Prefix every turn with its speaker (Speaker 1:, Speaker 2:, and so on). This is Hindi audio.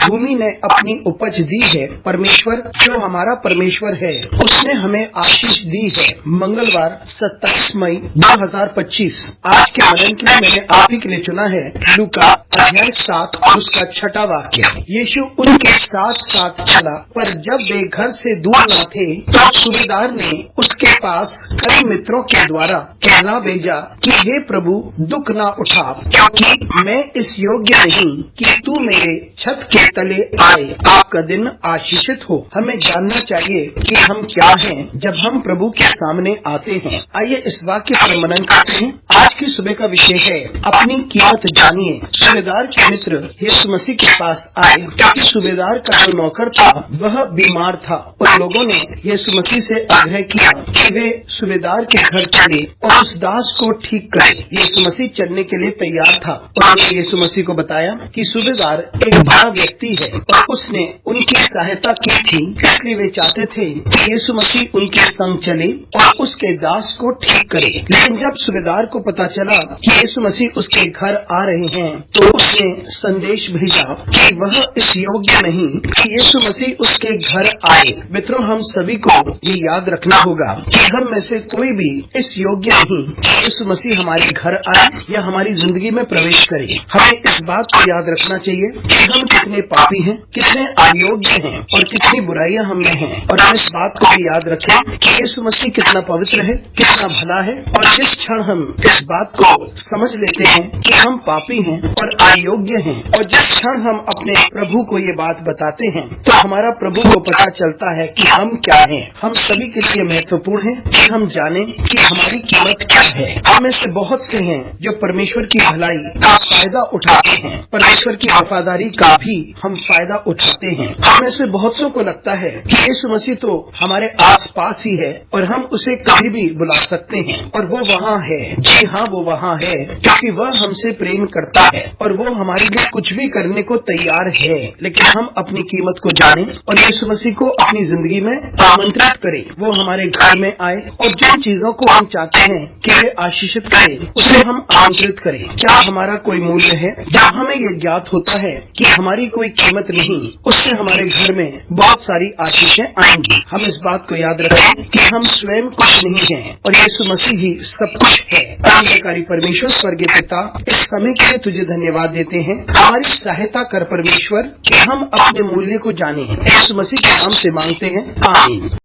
Speaker 1: भूमि ने अपनी उपज दी है। परमेश्वर जो हमारा परमेश्वर है उसने हमें आशीष दी है। मंगलवार 27 मई 2025। आज के मनन के लिए मैंने आप ही के लिए चुना है लूका अध्याय 7 और उसका 6वां वाक्य। यीशु उनके साथ साथ चला, पर जब वे घर से दूर न थे तो सूबेदार ने उसके पास कई मित्रों के द्वारा कहना भेजा कि हे प्रभु, दुख न उठा, क्योंकि मैं इस योग्य नहीं कि तू मेरे छत के तले आए। आपका दिन आशीषित हो। हमें जानना चाहिए कि हम क्या हैं जब हम प्रभु के सामने आते हैं। आइए इस वाक्य पर मनन करते हैं। आज की सुबह का विषय है अपनी कीमत जानिए। सूबेदार के मित्र यीशु मसीह के पास आए क्योंकि सूबेदार का जो नौकर था वह बीमार था। उन लोगों ने यीशु मसीह से आग्रह किया कि वे सूबेदार के घर चले और उस दास को ठीक करे। यीशु मसीह चलने के लिए तैयार था। उन्होंने यीशु मसीह को बताया कि सूबेदार एक बड़ा व्यक्ति है और उसने उनकी सहायता की थी, इसलिए वे चाहते थे कि यीशु मसीह उनके संग चले और उसके दास को ठीक करे। लेकिन जब सूबेदार को पता चला कि यीशु मसीह उसके घर आ रहे हैं तो उसने संदेश भेजा कि वह इस योग्य नहीं कि यीशु मसीह उसके घर आए। मित्रों, हम सभी को ये याद रखना होगा कि हम में से कोई भी इस योग्य नहीं कि यीशु मसीह हमारे घर आए या हमारी जिंदगी में प्रवेश करे। हमें इस बात को याद रखना चाहिए कि हम कितने पापी हैं, कितने अयोग्य हैं और कितनी बुराइयां हम में हैं। और हम इस बात को भी याद रखें कि यीशु मसीह कितना पवित्र है, कितना भला है। और जिस क्षण हम इस बात को समझ लेते हैं कि हम पापी हैं और अयोग्य हैं, और जिस क्षण हम अपने प्रभु को ये बात बताते हैं तो हमारा प्रभु को पता चलता है कि हम क्या हैं। हम सभी के लिए महत्वपूर्ण है कि हम जाने कि हमारी कीमत क्या है। हम में से बहुत से हैं जो परमेश्वर की भलाई का फायदा उठाते हैं, परमेश्वर की वफादारी का भी हम फायदा उठाते हैं। हम में से बहुत सौ को लगता है कि यीशु मसीह तो हमारे आस पास ही है और हम उसे कभी भी बुला सकते हैं और वो वहाँ है। जी हाँ, वो वहाँ है क्योंकि वह हमसे प्रेम करता है और वो हमारे लिए कुछ भी करने को तैयार है। लेकिन हम अपनी कीमत को जाने और यीशु मसीह को अपनी जिंदगी में आमंत्रित करें। वो हमारे घर में आए और जिन चीजों को हम चाहते हैं कि वे आशीषित करें उसे हम आमंत्रित करें। क्या हमारा कोई मूल्य है? जब हमें ये ज्ञात होता है कि हमारी कोई कीमत नहीं, उससे हमारे घर में बहुत सारी आशीषें आएंगी। हम इस बात को याद रखें कि हम स्वयं कुछ नहीं हैं और यीशु मसीह ही सब कुछ है। कार्यकारी परमेश्वर स्वर्गीय पिता, इस समय के लिए तुझे धन्यवाद देते हैं। हमारी सहायता कर परमेश्वर कि हम अपने मूल्य को जाने। यीशु मसीह के नाम से मांगते हैं, आमीन।